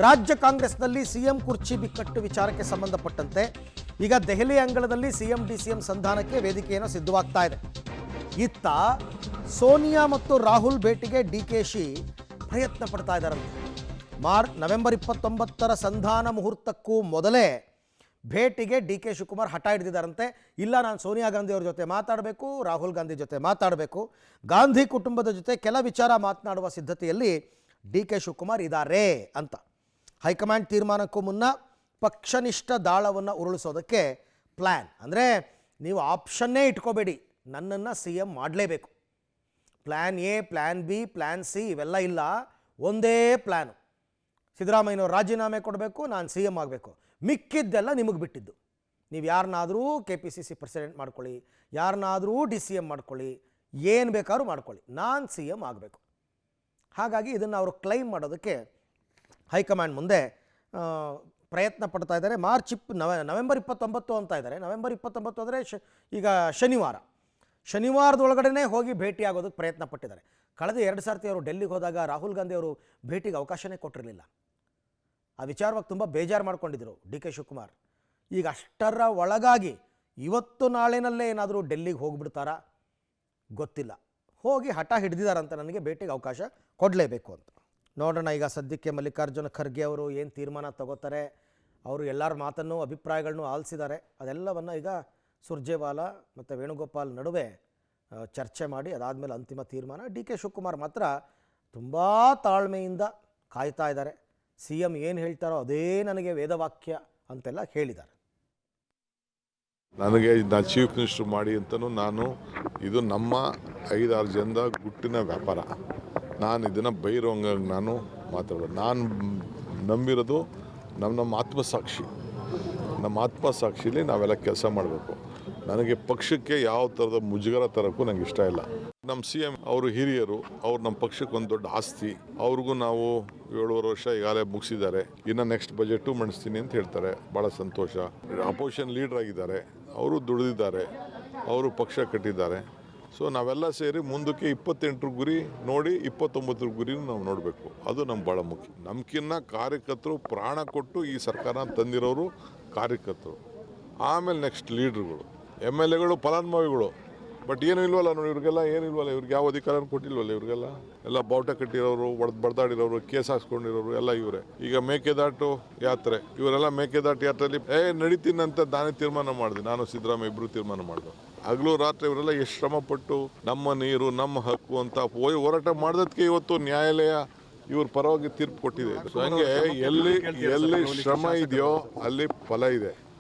ರಾಜ್ಯ ಕಾಂಗ್ರೆಸ್ನಲ್ಲಿ ಸಿಎಂ ಕುರ್ಚಿ ಬಿಕ್ಕಟ್ಟು ವಿಚಾರಕ್ಕೆ ಸಂಬಂಧಪಟ್ಟಂತೆ ಈಗ ದೆಹಲಿ ಅಂಗಳದಲ್ಲಿ ಸಿಎಂ ಡಿಸಿಎಂ ಸಂಧಾನಕ್ಕೆ ವೇದಿಕೆಯನ್ನು ಸಿದ್ಧವಾಗ್ತಾ ಇದೆ. ಇತ್ತ ಸೋನಿಯಾ ಮತ್ತು ರಾಹುಲ್ ಭೇಟಿಗೆ ಡಿಕೆಶಿ ಪ್ರಯತ್ನ ಪಡ್ತಾ ಇದ್ದಾರಂತೆ. ನವೆಂಬರ್ 29ರ ಸಂಧಾನ ಮುಹೂರ್ತಕ್ಕೂ ಮೊದಲೇ ಭೇಟಿಗೆ ಡಿಕೆ ಶಿವಕುಮಾರ್ ಹಠ ಹಿಡಿದಿದ್ದಾರಂತೆ. ಇಲ್ಲ, ನಾನು ಸೋನಿಯಾ ಗಾಂಧಿ ಅವ್ರ ಜೊತೆ ಮಾತಾಡಬೇಕು, ರಾಹುಲ್ ಗಾಂಧಿ ಜೊತೆ ಮಾತಾಡಬೇಕು, ಗಾಂಧಿ ಕುಟುಂಬದ ಜೊತೆ ಕೆಲ ವಿಚಾರ ಮಾತನಾಡುವ ಸಿದ್ಧತೆಯಲ್ಲಿ ಡಿಕೆ ಶಿವಕುಮಾರ್ ಇದ್ದಾರೆ ಅಂತ. ಹೈಕಮಾಂಡ್ ತೀರ್ಮಾನಕ್ಕೂ ಮುನ್ನ ಪಕ್ಷನಿಷ್ಠ ದಾಳವನ್ನು ಉರುಳಿಸೋದಕ್ಕೆ ಪ್ಲ್ಯಾನ್. ಅಂದರೆ ನೀವು ಆಪ್ಷನ್ನೇ ಇಟ್ಕೋಬೇಡಿ, ನನ್ನನ್ನು ಸಿ ಎಂ ಮಾಡಲೇಬೇಕು. Plan A, plan B, plan C ಇವೆಲ್ಲ ಇಲ್ಲ, ಒಂದೇ ಪ್ಲ್ಯಾನು. ಸಿದ್ದರಾಮಯ್ಯನವರು ರಾಜೀನಾಮೆ ಕೊಡಬೇಕು, ನಾನು ಸಿ ಎಂ ಆಗಬೇಕು, ಮಿಕ್ಕಿದ್ದೆಲ್ಲ ನಿಮಗೆ ಬಿಟ್ಟಿದ್ದು. ನೀವು ಯಾರನ್ನಾದರೂ KPCC ಪ್ರೆಸಿಡೆಂಟ್ ಮಾಡ್ಕೊಳ್ಳಿ, ಯಾರನ್ನಾದರೂ DCM ಮಾಡ್ಕೊಳ್ಳಿ, ಏನು ಬೇಕಾದ್ರೂ ಮಾಡ್ಕೊಳ್ಳಿ, ನಾನು ಸಿ ಎಂ ಆಗಬೇಕು. ಹಾಗಾಗಿ ಇದನ್ನು ಅವರು ಕ್ಲೈಮ್ ಮಾಡೋದಕ್ಕೆ ಹೈಕಮಾಂಡ್ ಮುಂದೆ ಪ್ರಯತ್ನ ಪಡ್ತಾ ಇದ್ದಾರೆ. ನವೆಂಬರ್ 29 ಅಂತ ಇದ್ದಾರೆ. ನವೆಂಬರ್ 29 ಅಂದರೆ ಈಗ ಶನಿವಾರದೊಳಗಡೆ ಹೋಗಿ ಭೇಟಿಯಾಗೋದಕ್ಕೆ ಪ್ರಯತ್ನ ಪಟ್ಟಿದ್ದಾರೆ. ಕಳೆದ 2 ಸರ್ತಿ ಅವರು ಡೆಲ್ಲಿಗೆ ಹೋದಾಗ ರಾಹುಲ್ ಗಾಂಧಿ ಅವರು ಭೇಟಿಗೆ ಅವಕಾಶನೇ ಕೊಟ್ಟಿರಲಿಲ್ಲ. ಆ ವಿಚಾರವಾಗಿ ತುಂಬ ಬೇಜಾರು ಮಾಡ್ಕೊಂಡಿದ್ದರು ಡಿಕೆ ಶಿವಕುಮಾರ್. ಈಗ ಅಷ್ಟರ ಒಳಗಾಗಿ ಇವತ್ತು ನಾಳೆನಲ್ಲೇ ಏನಾದರೂ ಡೆಲ್ಲಿಗೆ ಹೋಗಿಬಿಡ್ತಾರಾ ಗೊತ್ತಿಲ್ಲ. ಹೋಗಿ ಹಠ ಹಿಡಿದಿದ್ದಾರಂತ, ನನಗೆ ಭೇಟಿಗೆ ಅವಕಾಶ ಕೊಡಲೇಬೇಕು ಅಂತ. ನೋಡೋಣ ಈಗ ಸದ್ಯಕ್ಕೆ ಮಲ್ಲಿಕಾರ್ಜುನ ಖರ್ಗೆ ಅವರು ಏನು ತೀರ್ಮಾನ ತಗೋತಾರೆ. ಅವರು ಎಲ್ಲರ ಮಾತನ್ನು ಅಭಿಪ್ರಾಯಗಳನ್ನು ಆಲಿಸಿದ್ದಾರೆ. ಅದೆಲ್ಲವನ್ನು ಈಗ ಸುರ್ಜೇವಾಲಾ ಮತ್ತು ವೇಣುಗೋಪಾಲ್ ನಡುವೆ ಚರ್ಚೆ ಮಾಡಿ ಅದಾದಮೇಲೆ ಅಂತಿಮ ತೀರ್ಮಾನ. ಡಿಕೆ ಶಿವಕುಮಾರ್ ಮಾತ್ರ ತುಂಬ ತಾಳ್ಮೆಯಿಂದ ಕಾಯ್ತಾ ಇದ್ದಾರೆ. ಸಿ ಎಂ ಏನು ಹೇಳ್ತಾರೋ ಅದೇ ನನಗೆ ವೇದವಾಕ್ಯ ಅಂತೆಲ್ಲ ಹೇಳಿದ್ದಾರೆ. ನನಗೆ ನಾನು ಚೀಫ್ ಮಿನಿಸ್ಟರ್ ಮಾಡಿ ಅಂತಲೂ ಇದು ನಮ್ಮ 5-6 ಜನದ ಗುಟ್ಟಿನ ವ್ಯಾಪಾರ. ನಾನು ಇದನ್ನು ಬೈರೋಂಗಾಗಿ ನಾನು ಮಾತಾಡೋದು. ನಾನು ನಂಬಿರೋದು ನಮ್ಮ ಆತ್ಮಸಾಕ್ಷಿ. ನಮ್ಮ ಆತ್ಮಸಾಕ್ಷಿಲಿ ನಾವೆಲ್ಲ ಕೆಲಸ ಮಾಡಬೇಕು. ನನಗೆ ಪಕ್ಷಕ್ಕೆ ಯಾವ ಥರದ ಮುಜುಗರ ತರೋಕ್ಕೂ ನನಗೆ ಇಷ್ಟ ಇಲ್ಲ. ನಮ್ಮ CM ಅವರು ಹಿರಿಯರು, ಅವ್ರು ನಮ್ಮ ಪಕ್ಷಕ್ಕೆ ಒಂದು ದೊಡ್ಡ ಆಸ್ತಿ. ಅವ್ರಿಗೂ ನಾವು 7 ವರ್ಷ ಈಗಾಗಲೇ ಮುಗಿಸಿದ್ದಾರೆ. ಇನ್ನು ನೆಕ್ಸ್ಟ್ ಬಜೆಟು ಮಂಡಿಸ್ತೀನಿ ಅಂತ ಹೇಳ್ತಾರೆ, ಭಾಳ ಸಂತೋಷ. ಅಪೋಸಿಷನ್ ಲೀಡರ್ ಆಗಿದ್ದಾರೆ, ಅವರು ದುಡಿದಿದ್ದಾರೆ, ಅವರು ಪಕ್ಷ ಕಟ್ಟಿದ್ದಾರೆ. ಸೊ ನಾವೆಲ್ಲ ಸೇರಿ ಮುಂದಕ್ಕೆ 28 ಗುರಿ ನೋಡಿ 29 ಗುರಿ ನಾವು ನೋಡಬೇಕು. ಅದು ನಮ್ಗೆ ಭಾಳ ಮುಖ್ಯ. ನಮ್ಗಿನ್ನ ಕಾರ್ಯಕರ್ತರು ಪ್ರಾಣ ಕೊಟ್ಟು ಈ ಸರ್ಕಾರನ ತಂದಿರೋರು ಕಾರ್ಯಕರ್ತರು, ಆಮೇಲೆ ನೆಕ್ಸ್ಟ್ ಲೀಡ್ರುಗಳು, MLAಗಳು, ಫಲಾನುಭವಿಗಳು. ಬಟ್ ಏನೂ ಇಲ್ವಲ್ಲ ನೋಡಿ, ಇವ್ರಿಗೆಲ್ಲ ಏನೂ ಇಲ್ವಲ್ಲ. ಇವ್ರಿಗೆ ಯಾವ ಅಧಿಕಾರನೂ ಕೊಟ್ಟಿಲ್ವಲ್ಲ. ಇವ್ರಿಗೆಲ್ಲ ಎಲ್ಲ ಬಾವುಟ ಕಟ್ಟಿರೋರು, ಬಡ್ದಾಡಿರೋರು, ಕೇಸ್ ಹಾಕ್ಸ್ಕೊಂಡಿರೋರು ಎಲ್ಲ ಇವರೇ. ಈಗ ಮೇಕೆದಾಟು ಯಾತ್ರೆ, ಇವರೆಲ್ಲ ಮೇಕೆದಾಟು ಯಾತ್ರೆಯಲ್ಲಿ ನಡೀತೀನಂತ ನಾನೇ ತೀರ್ಮಾನ ಮಾಡಿದೆ. ನಾನು ಸಿದ್ದರಾಮಯ್ಯ ಇಬ್ಬರು ತೀರ್ಮಾನ ಮಾಡಿದೆ. ಹಗಲು ರಾತ್ರಿ ಇವರೆಲ್ಲ ಎಷ್ಟು ಶ್ರಮಪಟ್ಟು ನಮ್ಮ ನೀರು ನಮ್ಮ ಹಕ್ಕು ಅಂತ ಹೋರಾಟ ಮಾಡೋದಕ್ಕೆ ಇವತ್ತು ನ್ಯಾಯಾಲಯ ಇವ್ರ ಪರವಾಗಿ ತೀರ್ಪು ಕೊಟ್ಟಿದೆ. ಸೊ ಹಂಗೆ ಎಲ್ಲಿ ಶ್ರಮ ಇದೆಯೋ ಅಲ್ಲಿ ಫಲ ಇದೆ.